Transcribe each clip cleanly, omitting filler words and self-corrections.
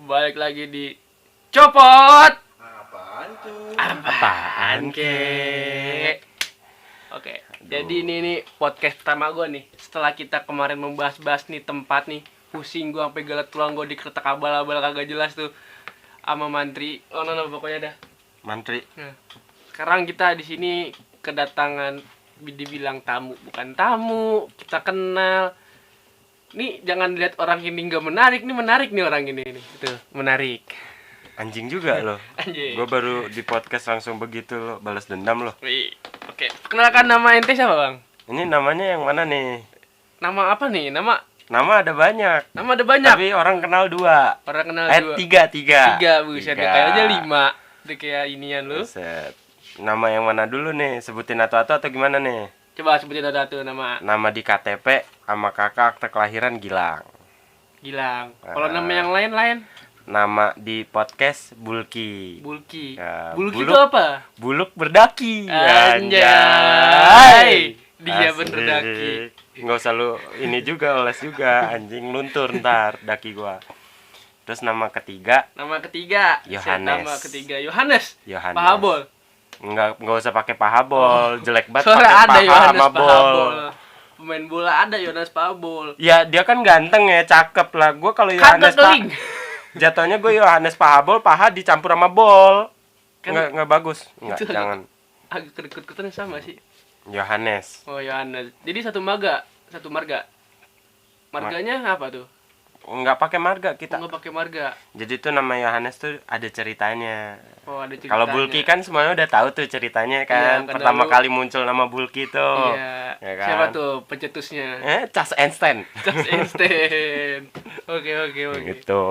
Balik lagi di Copot. Apaan tuh? Apaan kek? Oke, jadi ini podcast pertama gue nih. Setelah kita kemarin membahas-bahas nih tempat nih, pusing gue sampai galet tulang gue dikeretak abal-abal kagak jelas tuh sama mantri. No, pokoknya dah. Mantri. Nah, sekarang kita di sini kedatangan dibilang tamu, bukan tamu, kita kenal. Nih jangan lihat orang ini nggak menarik nih orang ini nih. Tuh, menarik. Anjing juga lo. Anjing. Gue baru di podcast langsung begitu lo, balas dendam lo. Wih, oke. Kenalkan nama ente siapa, Bang? Ini namanya yang mana nih? Nama apa nih? Nama Nama ada banyak. ada banyak. Tapi orang kenal 2. Orang kenal 2. Tiga. Buset, kayaknya 5. Udah kayak inian lu. Buset. Nama yang mana dulu nih? Sebutin atau gimana nih? Coba sebutin satu nama. Nama di KTP sama kakak akte kelahiran Gilang. Kalau nama yang lain? Nama di podcast Bulky. Bulky. Ya, Bulky itu buluk. apa? Buluk berdaki. Anjay. Dia Asik. bener daki. Nggak usah lu ini juga, les juga. Anjing luntur ntar daki gua. Terus nama ketiga Yohanes. Yohanes. Pahabol. Nggak usah pakai pahabol, jelek banget Soalnya pakai ada paha Yohanes sama bol. Pahabol. Pemain bola ada Yohanes Pahabol. Ya dia kan ganteng ya, cakep lah. Gua kalau Yohanes jatuhnya gue Yohanes Pahabol, paha dicampur sama bol. Kan Nggak bagus. Nggak, itu jangan. Agak kedeket-keketan sama sih. Yohanes. Oh, Yohanes. Jadi satu marga. Marganya apa tuh? Nggak pakai marga kita. Nggak pakai marga. Jadi tuh nama Yohanes tuh ada ceritanya. Oh, ada ceritanya. Kalau Bulky kan semuanya udah tahu tuh ceritanya kan. Iya, Pertama lu... kali muncul nama Bulky tuh. Iya. Ya kan? Siapa tuh pencetusnya? Charles Einstein. Charles Einstein. Oke. Gitu.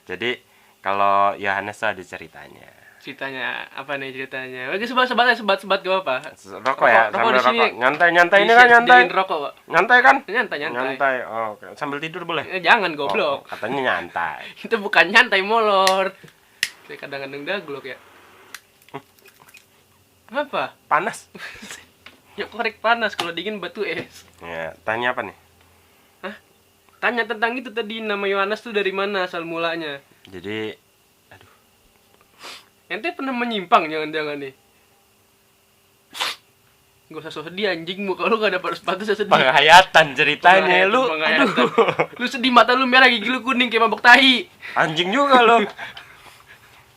Jadi kalau Yohanes tuh ada ceritanya. Ceritanya apa nih ceritanya? Oke, sebat gak apa? Rokok ya, rokok sambil di sini. rokok. Nyantai ini kan nyantai. Rokok, Pak. Nyantai kan? Nyantai. Oh, oke. Sambil tidur boleh? Jangan goblok. Katanya nyantai. Itu bukan nyantai, molor. Saya kadang-kadang daglok ya. Apa? Panas. Ya korek panas, kalau dingin batu es. Ya, tanya apa nih? Hah? Tanya tentang itu tadi, nama Yohanes tuh dari mana asal mulanya? Jadi Ente pernah menyimpang jangan-jangan nih? Gak usah sedih anjing, muka lu gak dapat sepatu sedih. penghayatan ceritanya lu. Aduh. Lu sedih, mata lu merah, gigi lu kuning kayak mabok tahi. Anjing juga lo.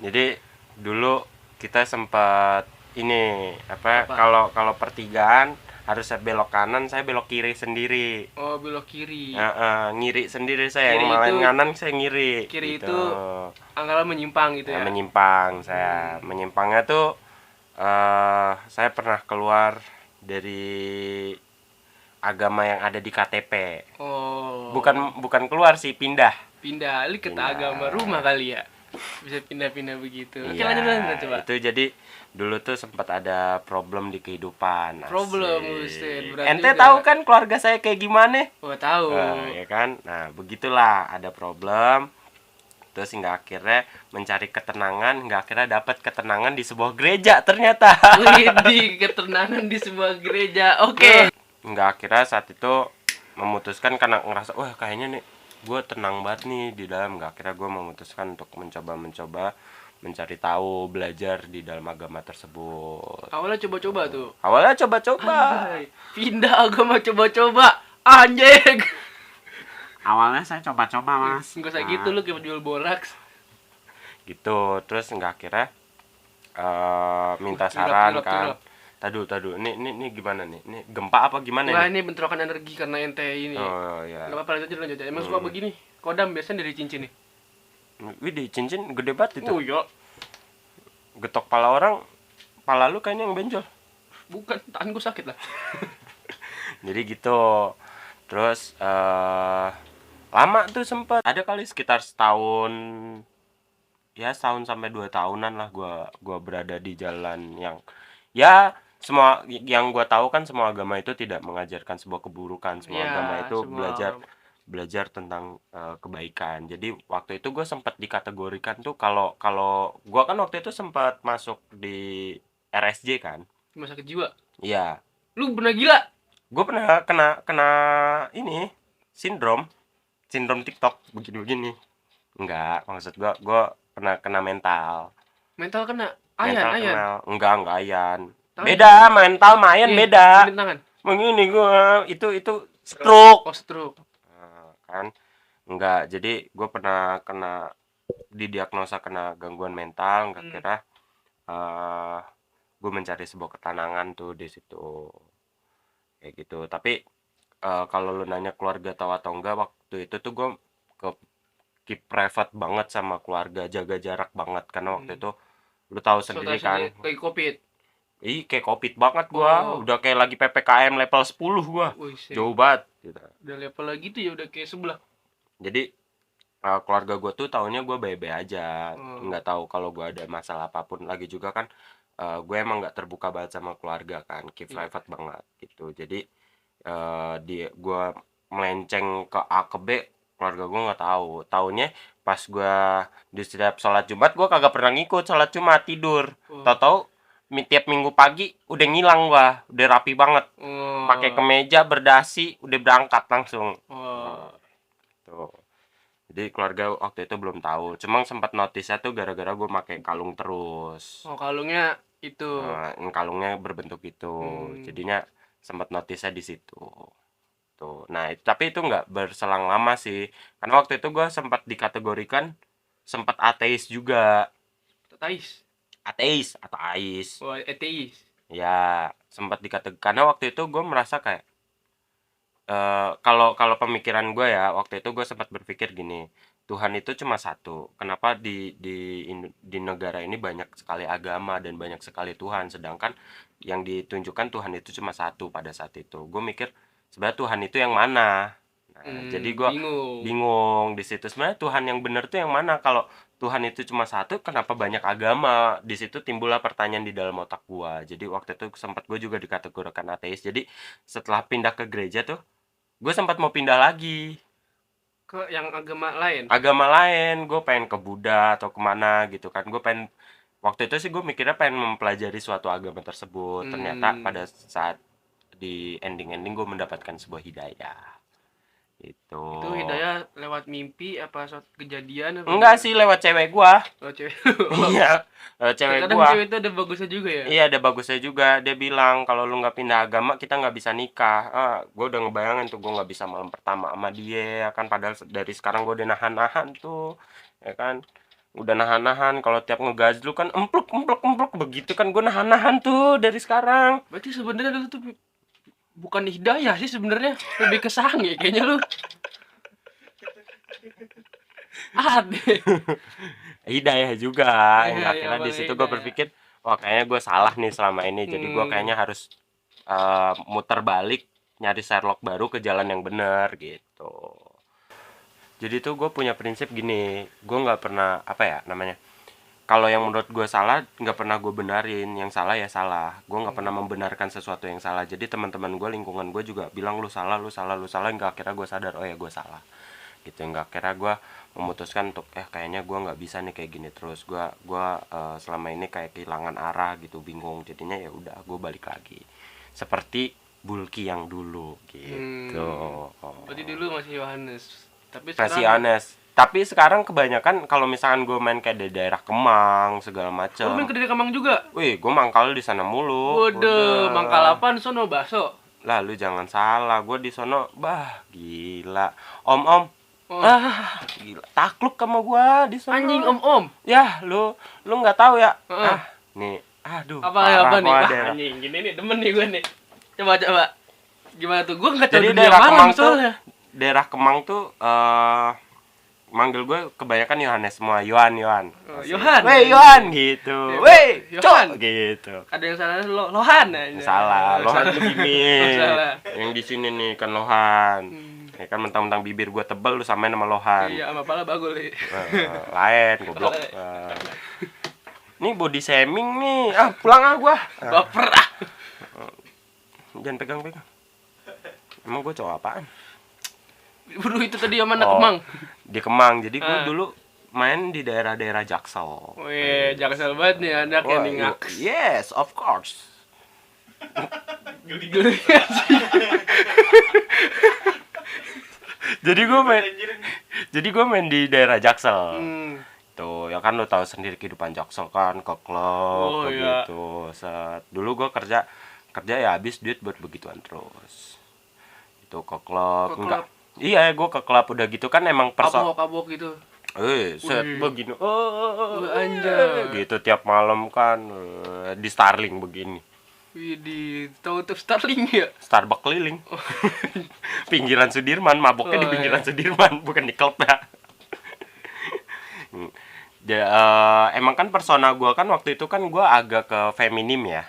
Jadi dulu kita sempat ini apa? Kalau pertigaan harus saya belok kanan, saya belok kiri sendiri. Oh, belok kiri. Ngiri sendiri saya, Kiri yang malain itu- kanan saya ngiri. Kiri gitu. itu anggaran menyimpang gitu ya. Menyimpang saya. Menyimpangnya tuh saya pernah keluar dari agama yang ada di KTP. Oh. Bukan keluar sih, pindah. Lu ke agama rumah kali ya. Bisa pindah-pindah begitu. Oke, Iya, lanjut coba. Itu jadi dulu tuh sempat ada problem di kehidupan. Problem, Asik. Ustaz. Berat Ente juga. tahu kan keluarga saya kayak gimana? Oh, tahu. Ya kan? Nah, begitulah ada problem. Terus hingga akhirnya mencari ketenangan, hingga akhirnya dapat ketenangan di sebuah gereja ternyata. Widih, ketenangan di sebuah gereja. Oke. Hingga akhirnya saat itu memutuskan karena ngerasa, wah kayaknya nih gue tenang banget nih di dalam. Hingga akhirnya gue memutuskan untuk mencoba mencari tahu, belajar di dalam agama tersebut. Awalnya coba-coba tuh. Awalnya coba-coba. Anjay, pindah agama coba-coba. Anjing. Awalnya saya coba-coba mas. Enggak usah gitu, lu kayak jual boraks. Gitu, terus nggak akhirnya minta saran Tilap. kan. Tadu, ini gimana nih? Ini gempa apa gimana Wah, nih? ini bentrokan energi karena ente ini. Oh ya. Enggak apa-apa, lanjut. Emang suka begini. Kodam biasanya dari cincin nih. Widih, cincin gede banget itu. Oh iya. Getok pala orang, pala lu kayaknya yang benjol. Bukan, tangan gue sakit lah. Jadi gitu. Terus lama tuh sempat. Ada kali sekitar setahun. Ya, setahun sampai 2 tahunan lah gua berada di jalan yang ya semua yang gua tahu kan semua agama itu tidak mengajarkan sebuah keburukan. Semua agama itu belajar tentang kebaikan. Jadi waktu itu gue sempat dikategorikan tuh kalau gue kan waktu itu sempat masuk di RSJ kan. Rumah sakit jiwa. Iya. Lu pernah gila? Gue pernah kena ini sindrom TikTok begini-begini. Enggak, maksud gua pernah kena mental. Mental kena ayan. Enggak ayan. Tangan. Beda, mental sama ayan beda. Gini tangan. Begini gua, itu stroke. Oh, stroke. Nah, kan enggak, jadi gue pernah kena didiagnosa kena gangguan mental, nggak kira gue mencari sebuah ketenangan tuh di situ kayak gitu. Tapi kalau lu nanya keluarga tahu atau enggak, waktu itu tuh gue ke keep private banget sama keluarga, jaga jarak banget karena waktu itu lu tahu sendiri kan, Kayak covid. kayak covid banget gua, udah kayak lagi PPKM level 10 gua. Jauh banget gitu. Udah level lagi tuh ya udah kayak sebelah. Jadi keluarga gue tuh taunya gue baik-baik aja, nggak tahu kalau gue ada masalah apapun. Lagi juga kan gue emang nggak terbuka banget sama keluarga kan, keep private banget gitu. Jadi gue melenceng ke A ke B, keluarga gue nggak tahu. Taunya pas gue di setiap sholat Jumat gue kagak pernah ngikut sholat Jumat, tidur. Tahu-tahu tiap minggu pagi udah ngilang gua, udah rapi banget, pakai kemeja berdasi, udah berangkat langsung. Tuh. Jadi keluarga waktu itu belum tahu, cuma sempat notisnya tuh gara-gara gue pakai kalung terus. Oh, kalungnya itu. Kalungnya berbentuk itu, jadinya sempat notisnya di situ. Tuh. Nah, tapi itu nggak berselang lama sih, karena waktu itu gue sempat dikategorikan sempat ateis juga. Ateis atau ais. Oh, ateis. Ya, sempat dikategorikan karena waktu itu gue merasa kayak kalau pemikiran gue ya, waktu itu gue sempat berpikir gini, Tuhan itu cuma satu. Kenapa di negara ini banyak sekali agama dan banyak sekali Tuhan, sedangkan yang ditunjukkan Tuhan itu cuma satu pada saat itu. Gue mikir sebenarnya Tuhan itu yang mana. Nah, jadi gue bingung di situ. Sebenarnya Tuhan yang benar tuh yang mana? Kalau Tuhan itu cuma satu, kenapa banyak agama? Di situ timbullah pertanyaan di dalam otak gue. Jadi waktu itu sempat gue juga dikategorikan ateis. Jadi setelah pindah ke gereja tuh, gue sempat mau pindah lagi ke yang agama lain. Gue pengen ke Buddha atau kemana gitu kan. Gue pengen, waktu itu sih gue mikirnya pengen mempelajari suatu agama tersebut. Ternyata pada saat di ending gue mendapatkan sebuah hidayah. Itu hidayah lewat mimpi apa suatu kejadian apa? Enggak sih, lewat cewek gua. Oh, cewek. Iya, cewek kadang gua. Cewek itu ada bagusnya juga ya? Iya, ada bagusnya juga. Dia bilang kalau lu nggak pindah agama kita nggak bisa nikah. Gua udah ngebayangin tuh gua nggak bisa malam pertama sama dia, ya kan. Padahal dari sekarang gua udah nahan-nahan tuh, ya kan. Udah nahan-nahan, kalau tiap ngegas lu kan empluk begitu kan, gua nahan-nahan tuh dari sekarang. Berarti sebenarnya lu tuh bukan hidayah sih sebenarnya, lebih ke sange kayaknya lu. Hidayah juga. Akhirnya di situ gue berpikir, wah kayaknya gue salah nih selama ini. Jadi gue kayaknya harus muter balik, nyari Sherlock baru ke jalan yang benar gitu. Jadi tuh gue punya prinsip gini, gue nggak pernah kalau yang menurut gue salah nggak pernah gue benarin, yang salah ya salah. Gue nggak pernah membenarkan sesuatu yang salah. Jadi teman-teman gue, lingkungan gue juga bilang lu salah. Nggak, akhirnya gue sadar, oh ya gue salah gitu. Nggak, akhirnya gue memutuskan untuk kayaknya gue nggak bisa nih kayak gini terus. Gue selama ini kayak kehilangan arah gitu, bingung. Jadinya ya udah gue balik lagi seperti Bulky yang dulu gitu. Berarti dulu masih Yohanes, tapi sekarang kebanyakan kalau misalkan gue main kayak di daerah Kemang segala macam. Lu main ke daerah Kemang juga? Wih, gue mangkal di sana mulu. Waduh, mangkal apaan sono, bakso? Lah lu jangan salah, gue di sono gila. Om. Gila, takluk sama gue di sono. Anjing om. Ya, lu nggak tahu ya. Nih, aduh. Apa nih? Anjing, gini nih demen nih gue nih. Coba. Gimana tuh? Gue nggak tahu. Jadi daerah Kemang soalnya. Daerah Kemang tuh manggil gue kebanyakan Yohanes semua, Yohan. Weh, Yohan gitu. Weh, Yohan gitu. Ada yang salah Lohan aja. Salah, Lohan begini. Yang di sini nih kan Lohan. Ya kan mentang-mentang bibir gue tebal lu samain sama Lohan. Iya, sama pala bagul nih. Lain, goblok. Nih body shaming nih. Pulang gua. Baper Jangan pegang-pegang. Emang gue cowok apaan? Buru itu tadi yang mana? Kemang. Di Kemang. Jadi gue dulu main di daerah-daerah Jaksel. Wih, Jaksel banget nih anaknya nih ngak. Yes, of course. Geli-geli sih. Jadi gue main Jadi gue main di daerah Jaksel. Hmm. Tuh, ya kan lo tahu sendiri kehidupan Jaksel kan, ke klub Oh, iya. begitu. Dulu gue kerja ya habis duit buat begituan terus. Itu ke klub, Ke enggak. klub. Iya, gue ke klub udah gitu kan emang Kabok gitu. set Wih. begini. Anjay. Gitu tiap malam kan di Starling begini. Widih, tahu tuh Starling ya? Starbucks keliling. Pinggiran Sudirman, maboknya di Oh, pinggiran iya. Sudirman, bukan di klub ya. Emang kan persona gua kan waktu itu kan gua agak ke feminim ya.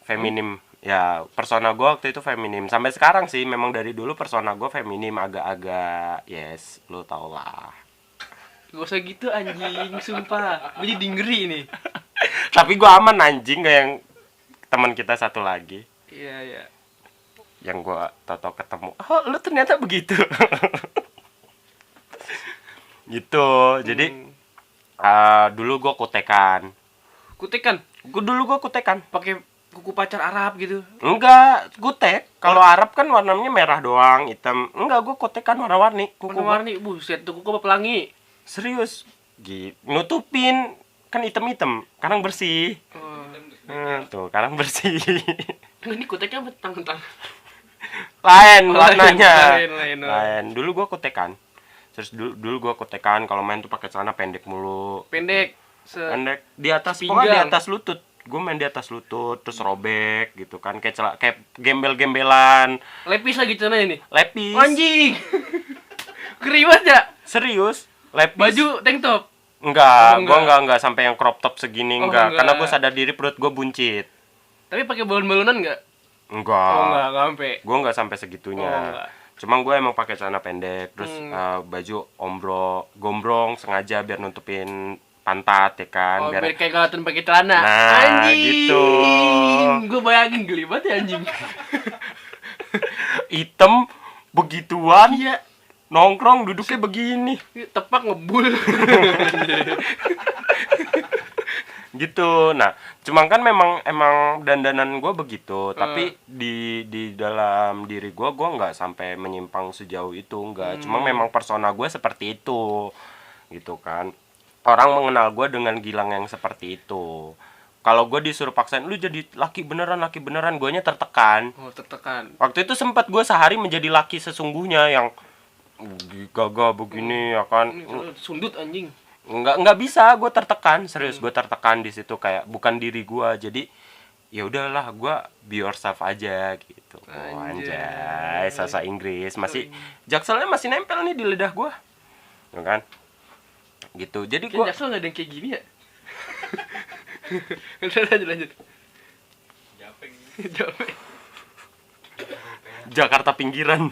Feminim. Ya, persona gua waktu itu feminim. Sampai sekarang sih memang dari dulu persona gua feminim agak-agak yes, lu tau lah. Gak usah gitu anjing, sumpah. Gue jadi ngeri nih. Tapi gua aman anjing kayak yang teman kita satu lagi Iya, iya. yang gua tahu ketemu. Oh, lu ternyata begitu. Gitu. Jadi dulu gua kutekan. Kutekan Dulu gua kutekan. pakai kuku pacar Arab gitu. Enggak, kutek. Kalau Arab kan warnanya merah doang, hitam. Enggak, gua kutekan warna-warni. Kuku gua. Warna-warni, buset tuh kuku apa pelangi. Serius. Nutupin kan hitam-hitam, kadang bersih. Tuh, kadang bersih. Ini kuteknya apa tang-tang? Lain warnanya. Lain. Dulu gua kutekan. Terus dulu gua kutekan kalau main tuh pakai celana pendek mulu. Pendek. Pendek di atas Pinggang. pokoknya di atas lutut. Gue main di atas lutut terus robek gitu kan kayak gembel-gembelan. Lepis lagi celananya nih. Lepis. Anjing. Ngeri banget ya. Serius? Lepis. Baju tank top. Enggak, Oh, gua enggak. enggak sampai yang crop top segini Oh, enggak. Karena enggak. gue sadar diri perut gue buncit. Tapi pakai balon-balonan enggak? Enggak. Oh, enggak sampai. Gue enggak sampai segitunya. Oh, enggak. Cuma gue emang pakai celana pendek terus baju gombrong sengaja biar nutupin pantat ya kan. Oh, biar kayak galatan pakai celana. Nah, Anjing. gitu. Gue bayangin geli banget ya anjing. Hitam begituan. Iya. Nongkrong duduknya begini. Tepak ngebul. Gitu. Nah, cuma kan emang dandanan gue begitu, tapi di dalam diri gue nggak sampai menyimpang sejauh itu, nggak. Cuma memang persona gue seperti itu, gitu kan. Orang mengenal gue dengan Gilang yang seperti itu. Kalau gue disuruh paksain, lu jadi laki beneran, guanya tertekan. Oh, tertekan. Waktu itu sempat gue sehari menjadi laki sesungguhnya yang gagah begini ya kan. Sundut anjing. Nggak bisa, gue tertekan, serius gue tertekan di situ kayak bukan diri gue. Jadi ya udahlah, gue be yourself aja gitu. Oh, anjay, sasa Inggris masih Jakselnya masih nempel nih di lidah gue, ya kan? Gitu. Jadi gue Jaksel nggak ada yang kayak gini ya? lanjut. Japeng. Jakarta pinggiran.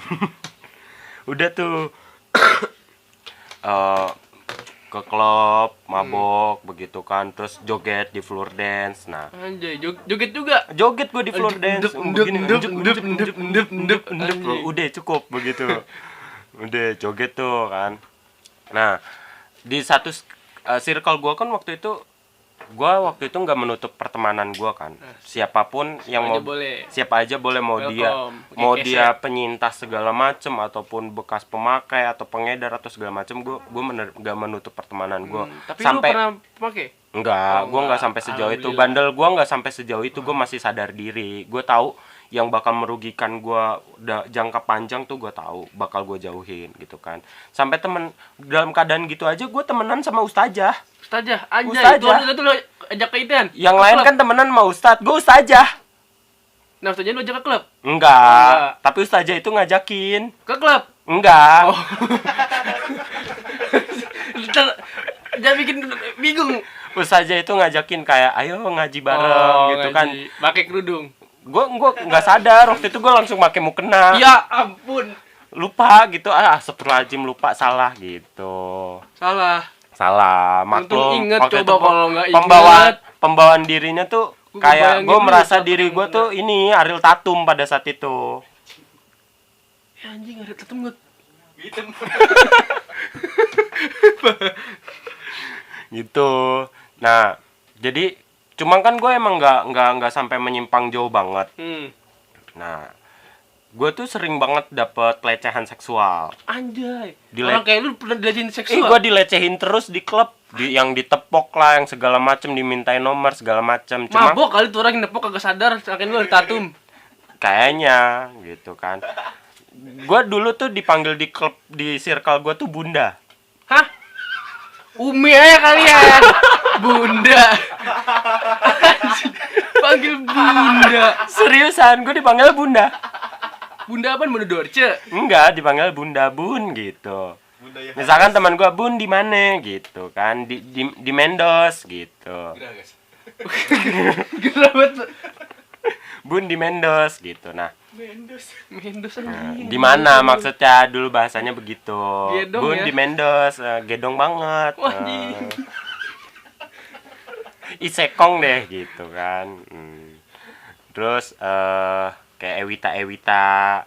Udah tuh ke klub, mabok begitu kan, terus joget di floor dance. Nah, Anjay, joget juga. joget gue di floor dance begini, Endep. udah cukup begitu. Udah joget tuh kan. Nah, di satu circle gue kan waktu itu nggak menutup pertemanan gue kan. Siapapun yang mau, siapa aja boleh, mau dia penyintas segala macem ataupun bekas pemakai atau pengedar atau segala macem, gue nggak menutup pertemanan gue. Tapi Sampai lu pernah pakai? enggak, gue nggak sampai sejauh itu. Bandel gue nggak sampai sejauh itu. Gue masih sadar diri. Gue tahu yang bakal merugikan gue jangka panjang tuh gue tahu bakal gue jauhin gitu kan. Sampai temen dalam keadaan gitu aja gue temenan sama ustazah. Ustazah, anjay. Ustazah. Itu lo ajak ke itian. Yang lain kan temenan sama ustaz, gue ustazah. Nah, ustazah lu ajak ke klub? Enggak. Tapi ustazah itu ngajakin. Ke klub? Enggak. Oh. Jangan bikin bingung. Ustazah itu ngajakin kayak ayo ngaji bareng gitu kan. Pakai kerudung. Gue nggak sadar waktu itu, gue langsung pakai mukena. Ya ampun. Lupa gitu, astagfirullahaladzim, lupa, salah gitu. Salah, maklum. Inget, waktu coba itu kalau nggak inget. pembawaan dirinya tuh kayak gue merasa diri gue tuh ini Ariel Tatum pada saat itu. Ya anjing, Ariel Tatum nggak Gitu. Nah, jadi cuma kan gue emang nggak sampai menyimpang jauh banget. Nah, gue tuh sering banget dapet pelecehan seksual. Anjay. Dile- Orang kayak lu pernah dilecehin seksual. Gue dilecehin terus di klub, yang ditepok lah, yang segala macem, dimintain nomor segala macem. Cuma Mabok kali tuh orang yang nepok kagak sadar, saking lu ada tatum. kayaknya gitu kan. Gue dulu tuh dipanggil di klub, di circle gue tuh Bunda. Hah? Umi aja kalian. Bunda. Panggil Bunda. Seriusan, gue dipanggil Bunda. Bunda apaan? Bunda Dorce? Enggak, dipanggil Bunda Bun gitu. Misalkan teman gue, Bun di mana gitu kan, di Mendos gitu. Kenapa? Bun di Mendos gitu. Nah, Mendos di mana maksudnya dulu bahasanya begitu. Gedong Bun ya? di Mendos, gedong banget. Wah, anjing. Isekong deh gitu kan. Terus kayak Ewita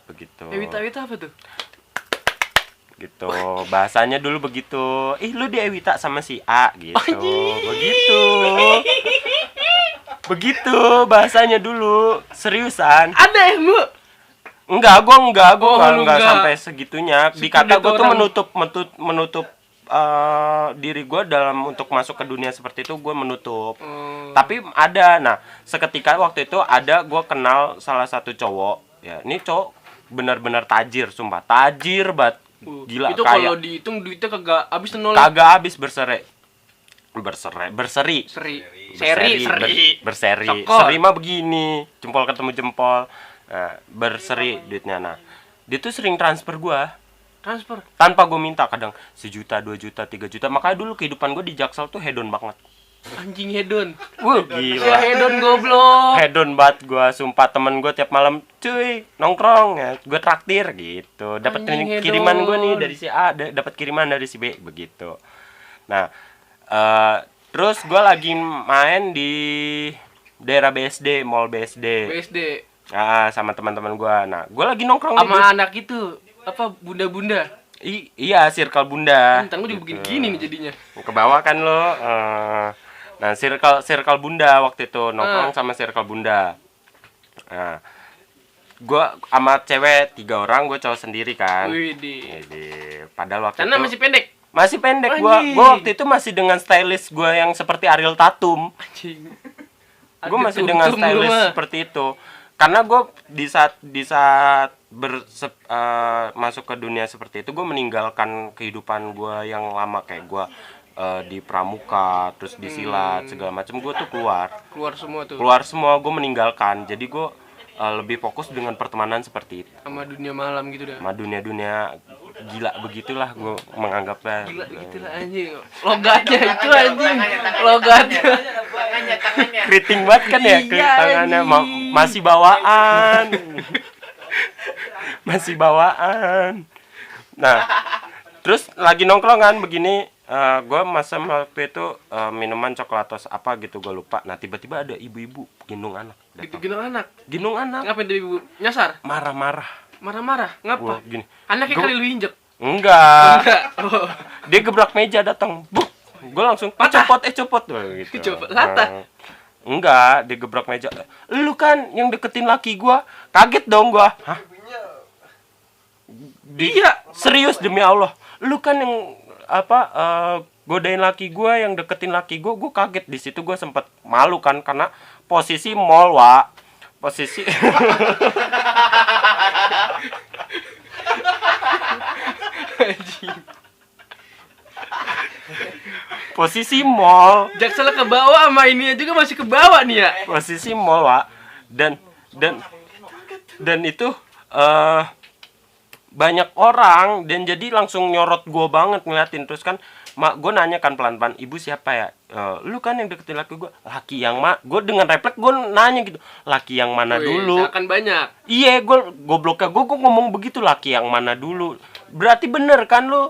begitu. Ewita apa tuh? Gitu. Bahasanya dulu begitu. Ih, lu di Ewita sama si A gitu. Begitu. Begitu bahasanya dulu. Seriusan. Ada yang lu? Enggak, gua enggak lu enggak. sampai segitunya. Dikata Seperti gua tuh orang. menutup diri gua dalam untuk masuk ke dunia seperti itu, gua menutup. Tapi ada, nah, seketika waktu itu ada gua kenal salah satu cowok. Ya, ini cowok benar-benar tajir, sumpah. Tajir banget. Gila, itu kayak kalau dihitung duitnya kagak habis nol. kagak habis berseri. Berseri. Cokol. Seri mah begini, jempol ketemu jempol. Nah, berseri duitnya. Nah, dia tuh sering transfer gua Transfer. tanpa gue minta, kadang 1 juta, 2 juta, 3 juta. Makanya dulu kehidupan gue di Jaksel tuh hedon banget. Anjing hedon. Wah, Ya gila. hedon goblok. Hedon banget gue, sumpah. Temen gue tiap malam, cuy, nongkrong ya, gue traktir gitu. Dapat Anjing hedon. kiriman gue nih dari si A, dapat kiriman dari si B, begitu. Nah, terus gue lagi main di daerah BSD, Mall BSD. BSD. Sama teman-teman gue. Nah, gue lagi nongkrong nih, Sama anak itu apa bunda-bunda. iya, circle Bunda. Tentang gue juga gitu. begini nih jadinya. Ke bawah kan lo. Nah, circle Bunda waktu itu nongkrong sama circle Bunda. Nah, gua sama cewek 3 orang, gue cowok sendiri kan. Widih. Jadi, padahal waktu Karena itu masih pendek. pendek. Anjing. Gua waktu itu masih dengan stylist gua yang seperti Ariel Tatum. Anjing. Gue Ada masih dengan tum-tum stylist lu mah. seperti itu. Karena gue di saat masuk ke dunia seperti itu, gue meninggalkan kehidupan gue yang lama, kayak gue di pramuka, terus di silat segala macam. Gue tuh keluar semua, gue meninggalkan. Jadi gue lebih fokus dengan pertemanan seperti itu, Sama dunia malam gitu dah. sama dunia gila begitulah gue menganggapnya. Gila gitu lah anjing. Logatnya itu anjing. Logatnya. Keriting banget kan ya, Iya, tangannya anjing. masih bawaan. Masih bawaan. Nah, terus lagi nongkrongan begini, gue masa waktu itu minuman coklatos apa gitu, gue lupa. Nah, tiba-tiba ada ibu-ibu gendong anak. Gitu anak. Gendong anak. Ngapain tuh ibu? Nyasar? Marah-marah. Marah-marah. Ngapa? Gua gini. Anaknya Gua- kali lu injek. Enggak. Oh. Dia gebrak meja datang. Buk. Gue langsung Patah. copot gitu. Coba, latah. Enggak, dia gebrak meja. Lu kan yang deketin laki gua. Kaget dong gua. Hah? Iya. Serius demi Allah. Lu kan yang godain laki gua, yang deketin laki gua kaget. Di situ gua sempet malu kan, karena posisi mall, Wak. Posisi Anjing. posisi mall. Jaksel ke bawah sama ini juga masih ke bawah nih ya. Posisi mall, Wak. Dan itu banyak orang, dan jadi langsung nyorot gue banget ngeliatin. Terus kan gue nanya kan pelan-pelan, ibu siapa ya? Lu kan yang deketin laki gue. Laki yang gue dengan refleks gue nanya gitu, laki yang mana dulu? Akan banyak. Iya, gobloknya gue ngomong begitu, laki yang mana dulu? Berarti bener kan lu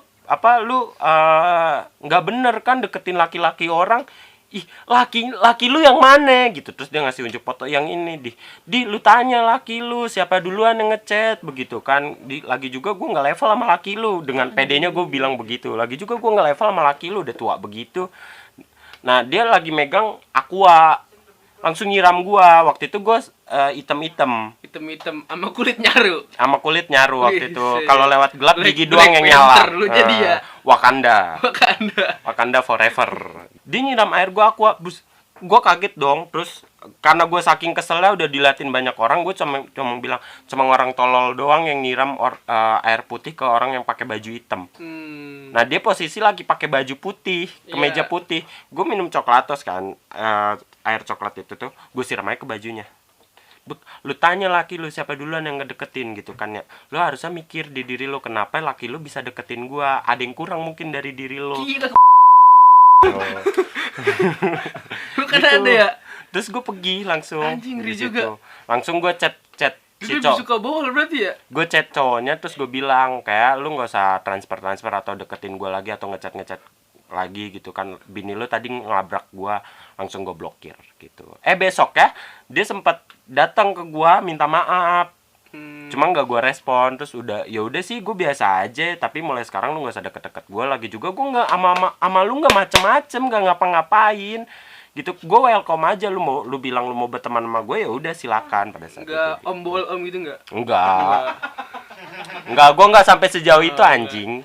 nggak bener kan deketin laki-laki orang? Ih, laki lu yang mana gitu. Terus dia ngasih unjuk foto yang ini. Di lu tanya laki lu siapa duluan yang ngechat begitu kan. Lagi juga gue nggak level sama laki lu. Dengan pedenya gue bilang begitu. Lagi juga gue nggak level sama laki lu, udah tua begitu. Nah, dia lagi megang Aqua. langsung nyiram gua. Waktu itu gua hitam-hitam Hitam-hitam sama kulit nyaru. sama kulit nyaru waktu Wih, itu. set. Kalau lewat gelap Black- gigi doang yang Black nyala. Panther lu jadi ya? Wakanda. Wakanda. Wakanda forever. Dia nyiram air gua aqua, bus. Gua kaget dong. Terus karena gua saking keselnya udah dilatin banyak orang, gua cuma bilang cuma orang tolol doang yang nyiram air putih ke orang yang pakai baju hitam. Nah, dia posisi lagi pakai baju putih, kemeja Iya. putih. Gue minum coklatos kan, air coklat itu tuh, gue siram aja ke bajunya. Lu tanya laki lu siapa duluan yang ngedeketin gitu kan ya. Lu harusnya mikir di diri lu, kenapa laki lu bisa deketin gua? Ada yang kurang mungkin dari diri lu. Gila. Oh. Lu kan Gitu. ada ya? Terus gue pergi langsung. Anjing, ngeri di situ. juga. Langsung gue chat Lu si lebih suka bohol berarti ya? gue chat cowoknya, terus gue bilang kayak lu nggak usah transfer atau deketin gue lagi atau ngechat lagi gitu kan, bini lu tadi ngelabrak gue, langsung gue blokir gitu. Besok ya dia sempat datang ke gue minta maaf, cuma nggak gue respon. Terus udah, ya udah sih gue biasa aja, tapi mulai sekarang lu nggak usah deket-deket gue lagi juga. Gue nggak ama lu nggak macem-macem, nggak ngapa-ngapain gitu. Gue welcome aja, lu bilang lu mau berteman sama gue, ya udah silakan pada saat Enggak itu. om bol om gitu enggak? Enggak, gue nggak sampai sejauh itu anjing.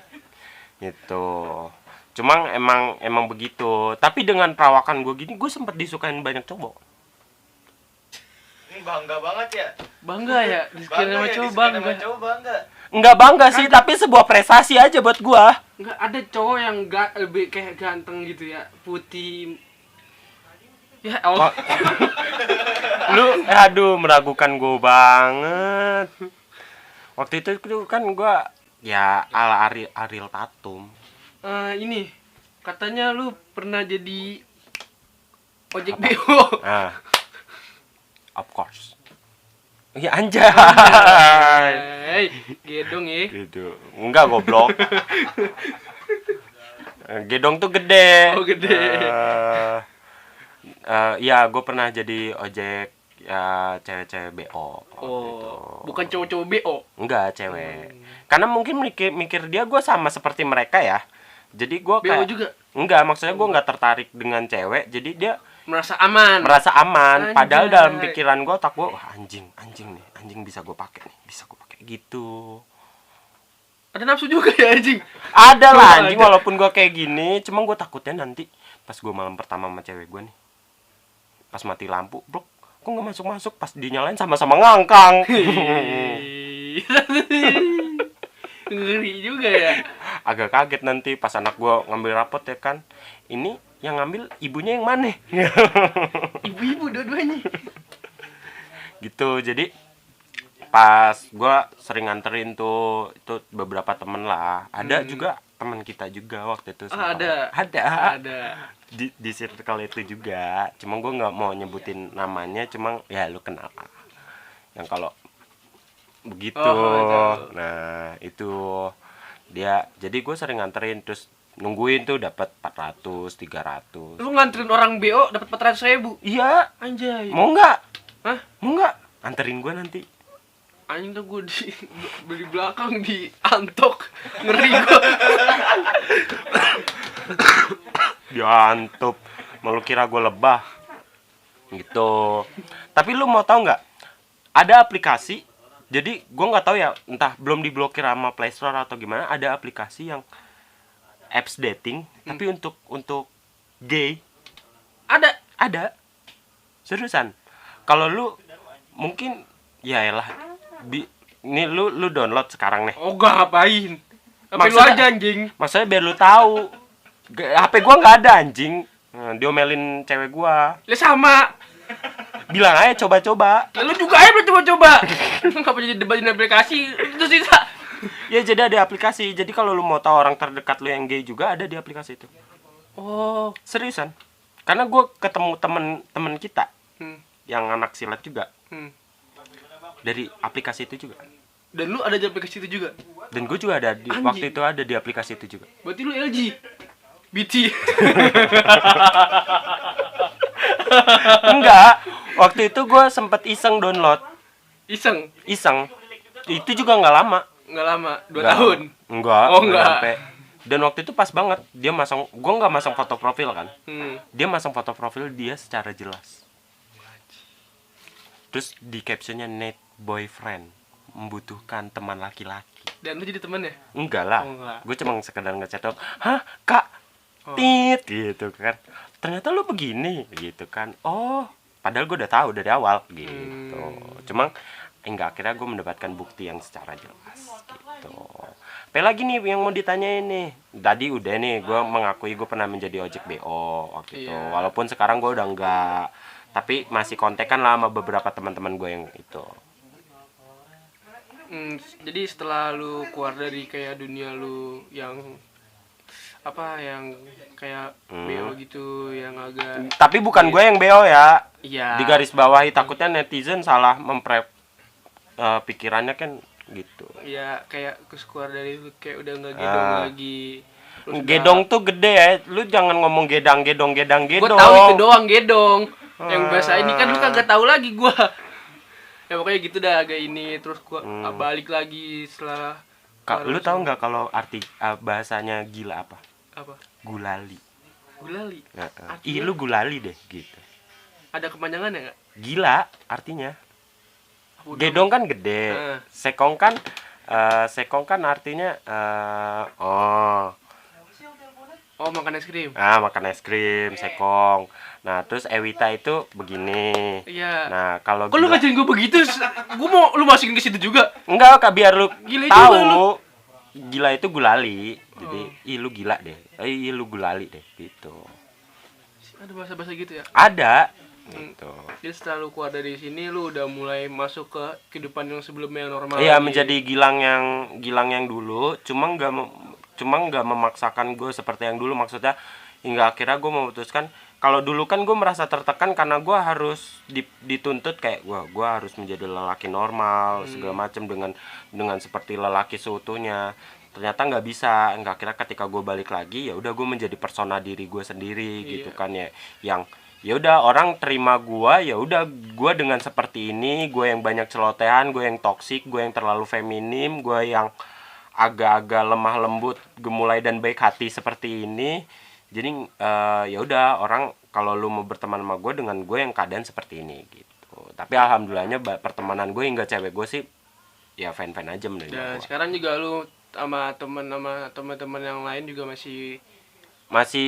Gitu. Cuma emang begitu. Tapi dengan perawakan gue gini, gue sempet disukain banyak cowok. Ini bangga banget ya. Bangga ya, disukain sama cowok disukain bangga. sama cowok bangga. Enggak bangga sih, tapi sebuah prestasi aja buat gue. Enggak ada cowok yang lebih kayak ganteng gitu ya, putih. Ya Allah. Lu, aduh, meragukan gue banget. Waktu itu kan gue ya ala Ariel Tatum. Ini katanya lu pernah jadi ojek BO. Nah, of course. Ya anjay. Hei, gedong ya. Gitu. Enggak, goblok. Gedong tuh gede. Oh, gede. Ya, gue pernah jadi ojek ya cewek-cewek BO. Oh, bukan cowok-cowok BO. Enggak, cewek. Karena mungkin mikir dia gue sama seperti mereka ya. Jadi gue BO kayak juga enggak, maksudnya gue nggak tertarik dengan cewek. Jadi dia merasa aman. Padahal Anjay. dalam pikiran gue, otak gue, anjing nih, anjing bisa gue pakai nih, bisa gue pakai gitu. Ada nafsu juga ya anjing. Ada lah Oh, anjing, ada. walaupun gue kayak gini, cuma gue takutnya nanti pas gue malam pertama sama cewek gue nih, pas mati lampu, bro, kok nggak masuk pas dinyalain sama-sama ngangkang. Ngeri juga ya. Agak kaget nanti pas anak gue ngambil rapot ya kan, ini yang ngambil ibunya yang mana? Ibu-ibu dua-duanya. Gitu. Jadi pas gue sering nganterin tuh itu beberapa temen lah, ada juga teman kita juga waktu itu sempat. ada di circle itu juga, cuma gue nggak mau nyebutin namanya, cuma ya lu kenal lah yang kalau begitu. Oh, Nah itu dia, jadi gue sering nganterin, terus nungguin tuh dapat 400 300. Lu nganterin orang BO dapat 400.000. Iya, Anjay. mau nggak? Hah? Mau nggak anterin gue nanti? Anjing tuh gue di belakang di antok. Ngeri gue. Diantup, malu kira gue lebah gitu. Tapi lu mau tahu nggak, ada aplikasi, jadi gue nggak tahu ya, entah belum diblokir sama Play Store atau gimana, ada aplikasi yang apps dating tapi untuk gay. Ada seriusan. Kalau lu mungkin ya elah, ini lu download sekarang nih. Oh, gak ngapain. Apa lu Maksudnya- aja anjing? Maksudnya biar lu tahu. HP gua nggak ada anjing. Diomelin cewek gua. Lah sama. Bilang aja coba-coba. Ya, lu juga aja belum coba-coba. Ngapa jadi debatin aplikasi? Itu sisa. Ya jadi ada aplikasi. Jadi kalau lu mau tahu orang terdekat lu yang gay juga ada di aplikasi itu. Oh. Seriusan. Karena gua ketemu temen kita yang anak silat juga dari aplikasi itu juga. Dan lu ada di aplikasi itu juga? Dan gue juga ada di Anjing. waktu itu ada di aplikasi itu juga. Berarti lu LG? BT? Enggak. Waktu itu gue sempet iseng download. Iseng? Itu juga nggak lama. Nggak lama, 2 Nggak. tahun. Enggak. Oh, enggak. Sampai. Dan waktu itu pas banget dia masang, gue nggak masang foto profil kan. Dia masang foto profil dia secara jelas. Terus di captionnya need boyfriend, membutuhkan teman laki-laki. Dan lu jadi temennya? Enggak lah, Oh, enggak. gue cuma sekedar ngechat dong, hah kak, tit gitu kan, ternyata lu begini gitu kan. Oh, padahal gue udah tahu dari awal gitu. Cuma enggak, akhirnya gue mendapatkan bukti yang secara jelas gitu. Apa lagi nih yang mau ditanyain nih? Tadi udah nih, gue mengakui gue pernah menjadi ojek BO waktu itu. Iya. Walaupun sekarang gue udah enggak, tapi masih kontekan lah sama beberapa teman-teman gue yang itu. Jadi setelah lu keluar dari kayak dunia lu yang apa yang kayak BO gitu yang agak Tapi bukan gue yang BO ya. iya Di garis bawahi, takutnya netizen salah pikirannya kan gitu. ya kayak keluar dari lu kayak udah nggak gedong lagi. Lu sudah- Gedong tuh gede ya. Lu jangan ngomong gedang. Gue tahu itu doang gedong. Yang bahasa ini kan lu kagak tahu lagi gua. Ya pokoknya gitu dah agak ini terus gua balik lagi setelah Lu tahu nggak kalau arti bahasanya gila apa? apa? Gulali. Gulali. Ih, lu gulali deh gitu. Ada kepanjangannya enggak? Gila artinya. Gedong kan gede. Sekong kan artinya Oh, makan es krim. makan es krim, sekong. Nah, terus Ewita itu begini. Iya. Nah, kalau Kok lu ngajarin gue begitu? Gue mau lu masukin ke situ juga. enggak, Kak, biar lu Gila tahu. juga lu. Gila itu gulali. Jadi, ih lu gila deh. Ih lu gulali deh gitu. Ada bahasa-bahasa gitu ya? Ada gitu. Jadi setelah lu keluar dari sini lu udah mulai masuk ke kehidupan yang sebelumnya yang normal. Iya, lagi. menjadi Gilang yang dulu, cuma nggak memaksakan gue seperti yang dulu. Maksudnya hingga akhirnya gue memutuskan, kalau dulu kan gue merasa tertekan karena gue harus dituntut kayak gue harus menjadi lelaki normal segala macam dengan seperti lelaki seutuhnya. Ternyata nggak bisa. Nggak, akhirnya ketika gue balik lagi ya udah gue menjadi persona diri gue sendiri gitu kan ya, yang ya udah orang terima gue, ya udah gue dengan seperti ini, gue yang banyak celotehan, gue yang toksik, gue yang terlalu feminim, gue yang agak-agak lemah lembut, gemulai dan baik hati seperti ini. Jadi ya udah orang kalau lu mau berteman sama gue dengan gue yang keadaan seperti ini gitu. Tapi alhamdulillahnya pertemanan gue hingga cewek gue sih ya fan aja menurut Dan gue. sekarang juga lu sama teman-teman yang lain juga masih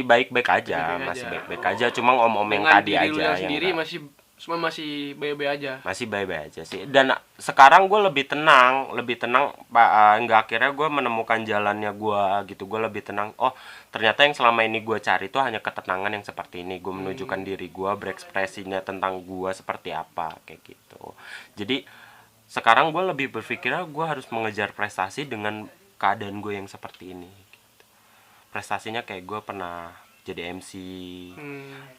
baik-baik aja, cuma om-om yang dengan tadi diri lu aja yang yang sendiri enggak. masih baik-baik aja. Masih baik-baik aja sih. Dan sekarang gue lebih tenang enggak, akhirnya gue menemukan jalannya gue gitu. Gue lebih tenang, oh ternyata yang selama ini gue cari itu hanya ketenangan yang seperti ini. Gue menunjukkan diri gue, berekspresinya tentang gue seperti apa kayak gitu. Jadi sekarang gue lebih berpikirnya gue harus mengejar prestasi dengan keadaan gue yang seperti ini gitu. Prestasinya kayak gue pernah jadi MC.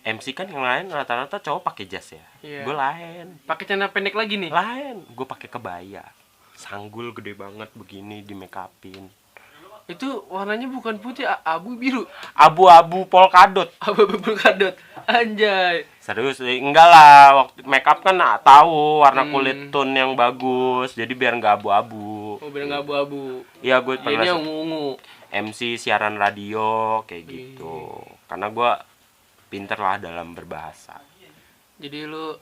MC kan yang lain rata-rata cowok pakai jas ya. Iya. Gue lain. Pakai celana pendek lagi nih. Lain. Gue pakai kebaya. Sanggul gede banget begini, di make upin. Itu warnanya bukan putih, abu biru. Abu-abu polkadot. Abu polkadot. Anjay. Serius, enggak lah. Waktu make up kan tahu warna kulit tone yang bagus. Jadi biar nggak abu-abu. Oh, biar nggak abu-abu. Iya, gue pernah Jadinya ungu-ungu. MC siaran radio kayak gitu. Karena gue pinter lah dalam berbahasa. Jadi lu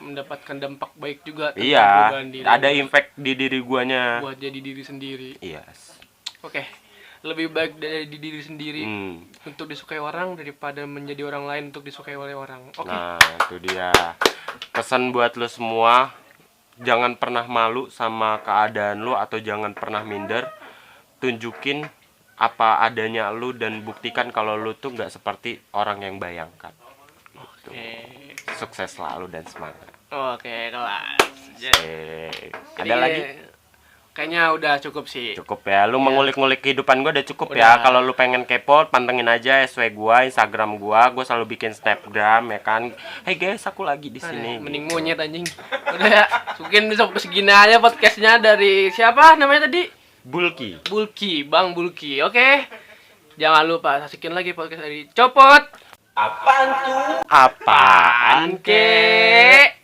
mendapatkan dampak baik juga tentang Iya, perubahan diri. ada impact di diri guanya. Buat jadi diri sendiri. Yes. Oke. Lebih baik dari diri sendiri untuk disukai orang daripada menjadi orang lain untuk disukai oleh orang. Oke. Nah, itu dia. Pesan buat lu semua, jangan pernah malu sama keadaan lu atau jangan pernah minder. Tunjukin apa adanya lu dan buktikan kalau lu tuh nggak seperti orang yang bayangkan. Gitu. Sukses selalu dan semangat. Oke, kelas. Ada lagi? Kayaknya udah cukup sih. Cukup ya. Lu mengulik-ngulik kehidupan gue udah cukup ya. Kalau lu pengen kepo, pantengin aja SW gua, Instagram gua. Gue selalu bikin snapgram ya kan. Hey guys, aku lagi di sini. Mending monyet anjing. Udah ya. Mungkin segini aja podcastnya dari siapa namanya tadi? Bulky, Bang Bulky. Oke. Jangan lupa saksikan lagi podcast dari Copot. Apaan tuh? Apaan kek?